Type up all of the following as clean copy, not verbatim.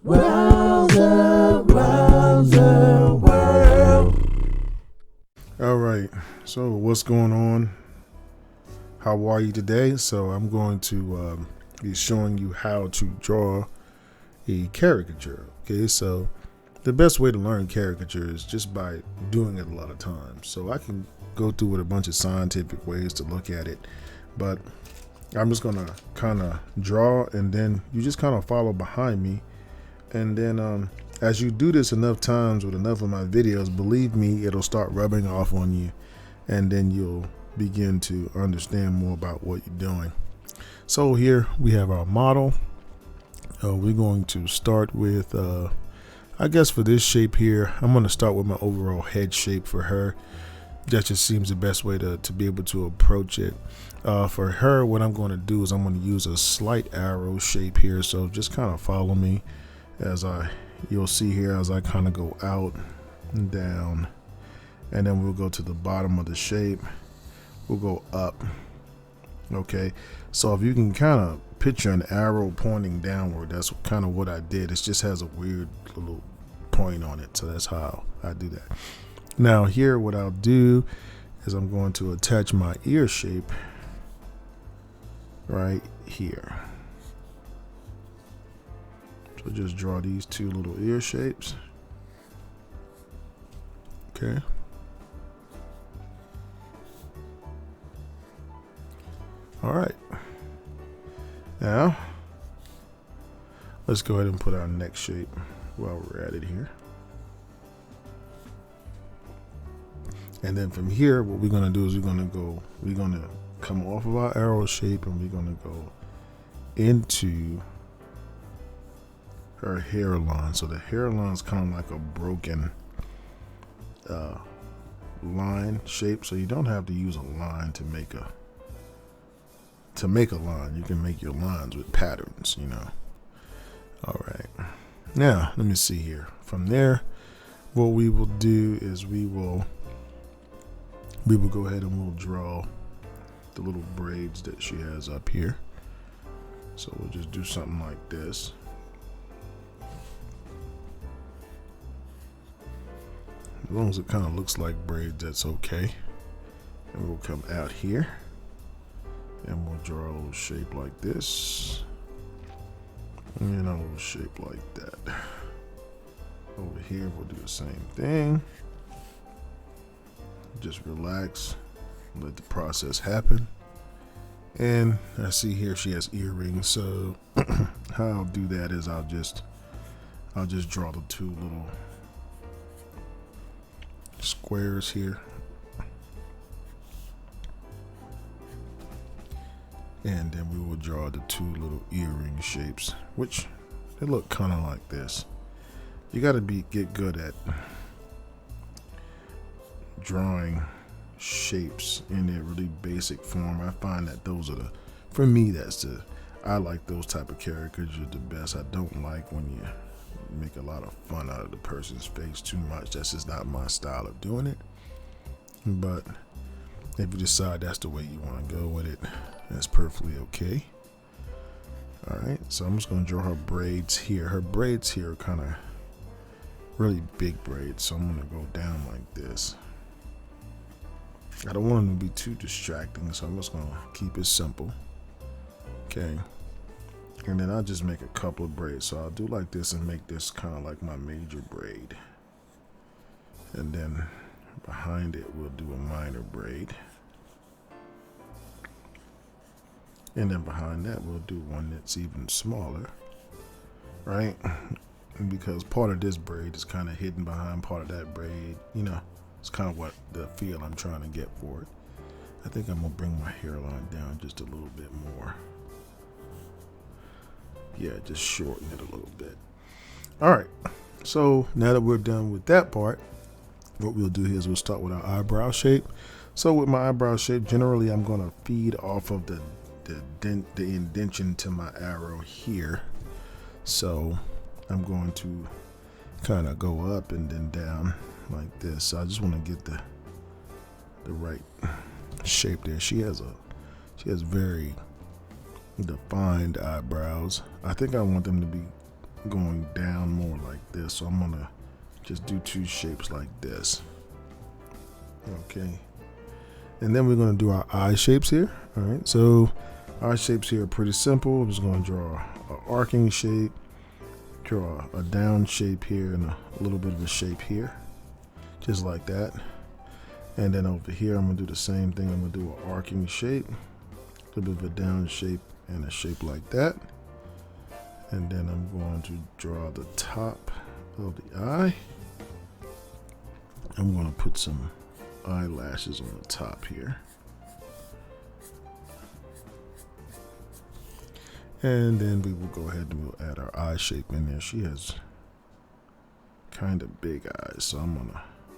Rowserworld. All right, so what's going on? How are you today? So I'm going to be showing you how to draw a caricature. Okay, so the best way to learn caricature is just by doing it a lot of times. So I can go through with a bunch of scientific ways to look at it, but I'm just gonna kind of draw, and then you just kind of follow behind me. And then as you do this enough times with enough of my videos, believe me, it'll start rubbing off on you, and then you'll begin to understand more about what you're doing. So here we have our model. We're going to start with I guess for this shape here, I'm going to start with my overall head shape for her. That just seems the best way to be able to approach it. For her, what I'm going to do is I'm going to use a slight arrow shape here. So just kind of follow me as you'll see here as I kind of go out and down. And then we'll go to the bottom of the shape. We'll go up. Okay. So if you can kind of picture an arrow pointing downward, that's kind of what I did. It just has a weird little point on it. So that's how I do that. Now here, what I'll do is I'm going to attach my ear shape right here. So just draw these two little ear shapes. Okay. All right. Now, let's go ahead and put our neck shape while we're at it here. And then from here, what we're going to do is we're going to come off of our arrow shape, and we're going to go into her hairline. So the hairline is kind of like a broken line shape. So you don't have to use a line to make a line. You can make your lines with patterns, you know. All right. Now, let me see here. From there, what we will do is we will go ahead and we'll draw the little braids that she has up here. So we'll just do something like this. As long as it kind of looks like braids, that's okay. And we'll come out here and we'll draw a little shape like this, and a little shape like that. Over here, we'll do the same thing. Just relax, let the process happen. And I see here she has earrings, so how I'll do that is I'll just draw the two little squares here, and then we will draw the two little earring shapes, which they look kind of like this. You got to get good at drawing shapes in their really basic form. I find that those are for me, I like those type of caricatures the best. I don't like when you make a lot of fun out of the person's face too much. That's just not my style of doing it. But if you decide that's the way you want to go with it, that's perfectly okay. All right, so I'm just going to draw her braids here. Her braids here are kind of really big braids, so I'm going to go down like this. I don't want them to be too distracting, so I'm just going to keep it simple. Okay. And then I'll just make a couple of braids. So I'll do like this and make this kind of like my major braid. And then behind it, we'll do a minor braid. And then behind that, we'll do one that's even smaller. Right? And because part of this braid is kind of hidden behind part of that braid, you know, it's kind of what the feel I'm trying to get for it. I think I'm going to bring my hairline down just a little bit more. Yeah, just shorten it a little bit. All right, so now that we're done with that part, what we'll do here is we'll start with our eyebrow shape. So with my eyebrow shape, generally I'm going to feed off of the indentation to my arrow here. So I'm going to kind of go up and then down like this. So I just want to get the right shape there. She has very defined eyebrows. I think I want them to be going down this, so I'm gonna just do two shapes like this. Okay, and then we're gonna do our eye shapes here. All right, so our shapes here are pretty simple. I'm just gonna draw an arcing shape, draw a down shape here, and a little bit of a shape here, just like that. And then over here, I'm gonna do the same thing. I'm gonna do an arcing shape, a little bit of a down shape, and a shape like that. And then I'm going to draw the top of the eye. I'm going to put some eyelashes on the top here. And then we will go ahead and we'll add our eye shape in there. She has kind of big eyes, so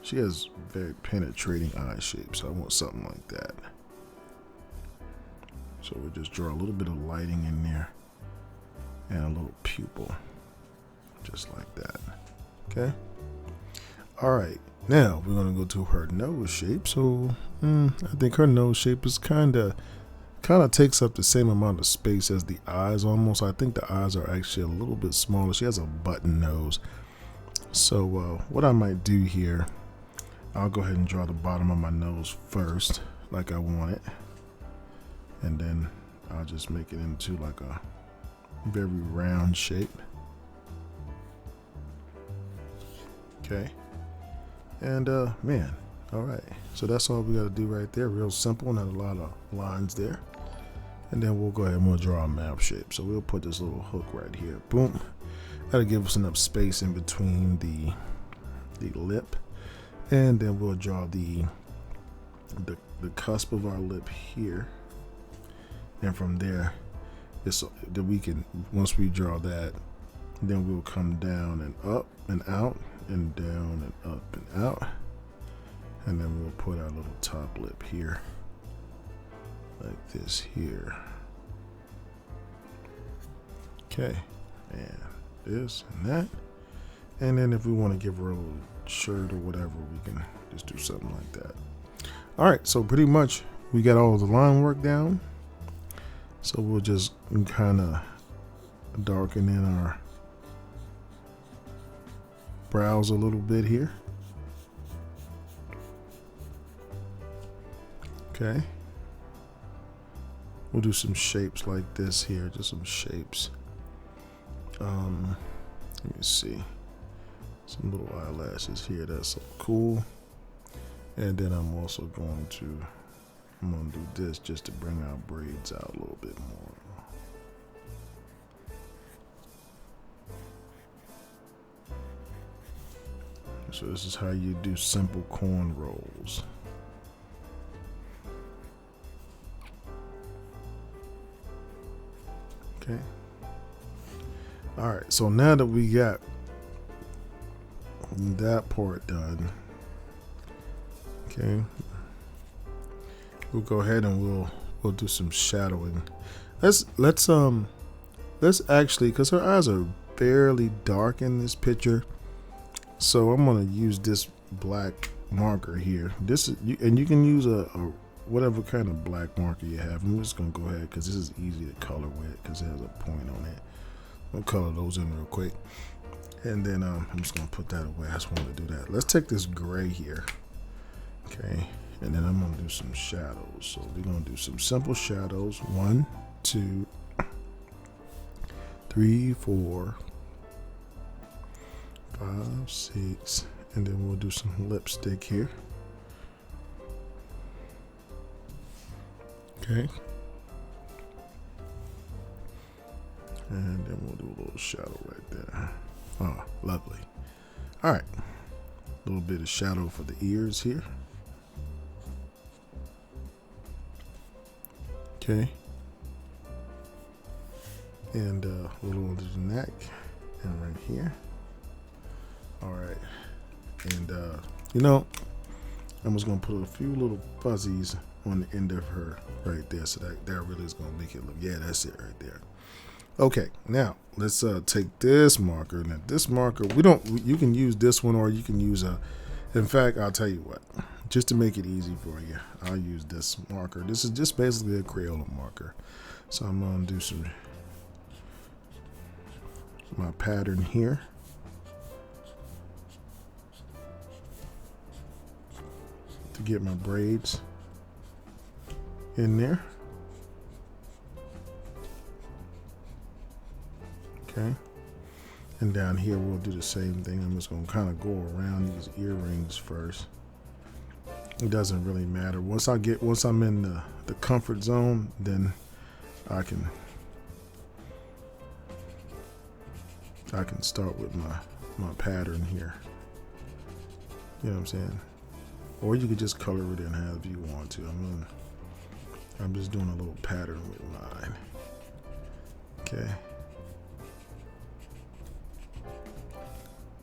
she has very penetrating eye shape, so I want something like that. So we'll just draw a little bit of lighting in there and a little pupil, just like that. Okay. All right. Now we're gonna go to her nose shape. So I think her nose shape is kind of takes up the same amount of space as the eyes almost. I think the eyes are actually a little bit smaller. She has a button nose. So what I might do here, I'll go ahead and draw the bottom of my nose first, like I want it, and then I'll just make it into like a very round shape. Okay. And man, all right, so that's all we got to do right there. Real simple, not a lot of lines there. And then we'll go ahead and we'll draw a mouth shape. So we'll put this little hook right here. Boom. That'll give us enough space in between the lip, and then we'll draw the cusp of our lip here, and from there, that we can, once we draw that, then we'll come down and up and out and down and up and out, and then we'll put our little top lip here like this here. Okay, and this and that, and then if we want to give her a little shirt or whatever, we can just do something like that. All right, so pretty much we got all the line work down. So we'll just kind of darken in our brows a little bit here. Okay. We'll do some shapes like this here, just some shapes. Let me see. Some little eyelashes here, that's so cool. And then I'm also going to do this just to bring our braids out a little bit more. So this is how you do simple corn rolls. Okay. All right, so now that we got that part done, okay, we'll go ahead and we'll do some shadowing. Let's actually, because her eyes are fairly dark in this picture, so I'm gonna use this black marker here. This is, and you can use a whatever kind of black marker you have. I'm just gonna go ahead because this is easy to color with because it has a point on it. I'll color those in real quick, and then I'm just gonna put that away. I just want to do that. Let's take this gray here, okay, and then I'm gonna do some shadows. So we're gonna do some simple shadows. 1, 2, 3, 4, 5, 6, and then we'll do some lipstick here. Okay. And then we'll do a little shadow right there. Oh, lovely. All right. A little bit of shadow for the ears here. Okay. And a little under the neck and right here. All right. And, I'm just going to put a few little fuzzies on the end of her right there. So that really is going to make it look, yeah, that's it right there. Okay, now let's take this marker. Now this marker, you can use this one, or you can use in fact, I'll tell you what, just to make it easy for you, I'll use this marker. This is just basically a Crayola marker. So I'm going to do my pattern here. get my braids in there. Okay. And down here we'll do the same thing. I'm just going to kind of go around these earrings first. It doesn't really matter. Once I'm in the comfort zone, then I can start with my pattern here. You know what I'm saying? Or you could just color it in however you want to. I'm just doing a little pattern with mine. Okay.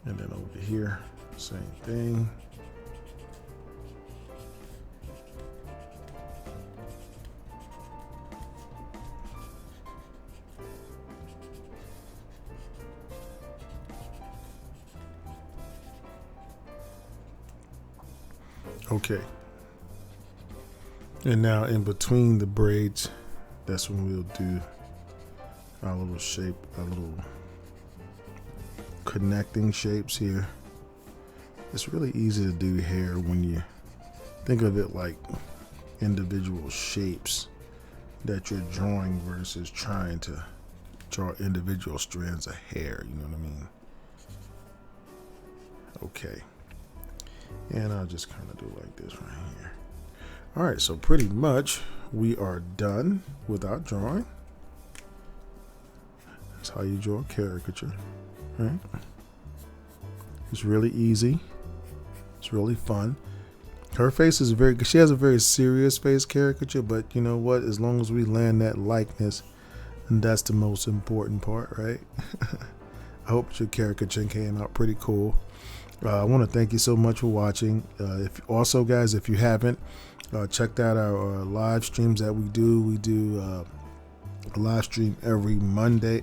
And then over here, same thing. Okay. And now in between the braids, that's when we'll do our little shape, our little connecting shapes here. It's really easy to do hair when you think of it like individual shapes that you're drawing versus trying to draw individual strands of hair, you know what I mean? Okay. And I'll just kind of do like this right here. All right, so pretty much we are done with our drawing. That's how you draw a caricature, right? It's really easy. It's really fun. Her face is she has a very serious face caricature, but you know what? As long as we land that likeness, and that's the most important part, right? I hope your caricature came out pretty cool. I want to thank you so much for watching. Also, guys, if you haven't checked out our live streams that we do a live stream every Wednesday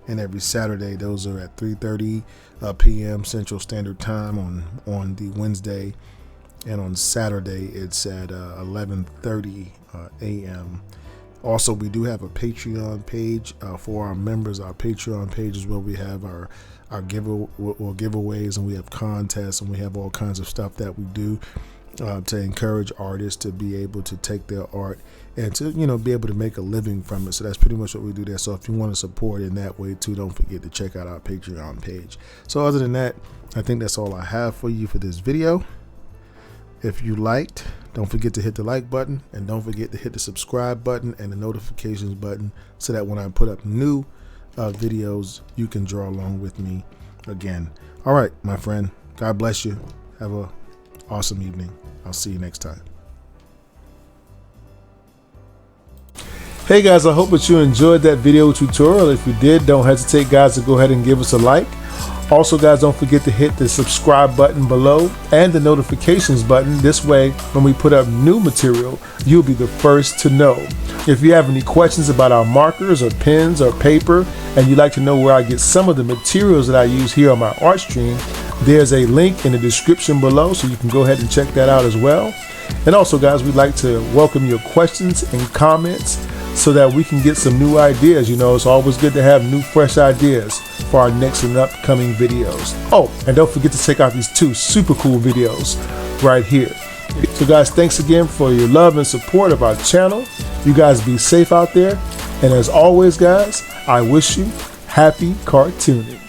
and every Saturday. Those are at 3:30 p.m. Central Standard Time on the Wednesday, and on Saturday it's at 11:30 a.m. Also, we do have a Patreon page for our members. Our Patreon page is where we have our giveaways, and we have contests, and we have all kinds of stuff that we do to encourage artists to be able to take their art and to be able to make a living from it. So that's pretty much what we do there. So if you want to support in that way too, don't forget to check out our Patreon page. So other than that, I think that's all I have for you for this video. If you liked, don't forget to hit the like button, and don't forget to hit the subscribe button and the notifications button, so that when I put up new videos, you can draw along with me again. All right, my friend, God bless you. Have a awesome evening. I'll see you next time. Hey guys, I hope that you enjoyed that video tutorial. If you did, don't hesitate, guys, to go ahead and give us a like. Also, guys, don't forget to hit the subscribe button below and the notifications button. This way, when we put up new material, you'll be the first to know. If you have any questions about our markers or pens or paper, and you'd like to know where I get some of the materials that I use here on my art stream, there's a link in the description below, so you can go ahead and check that out as well. And also, guys, we'd like to welcome your questions and comments so that we can get some new ideas. It's always good to have new, fresh ideas for our next and upcoming videos. Oh, and don't forget to check out these 2 super cool videos right here. So guys, thanks again for your love and support of our channel. You guys be safe out there. And as always, guys, I wish you happy cartooning.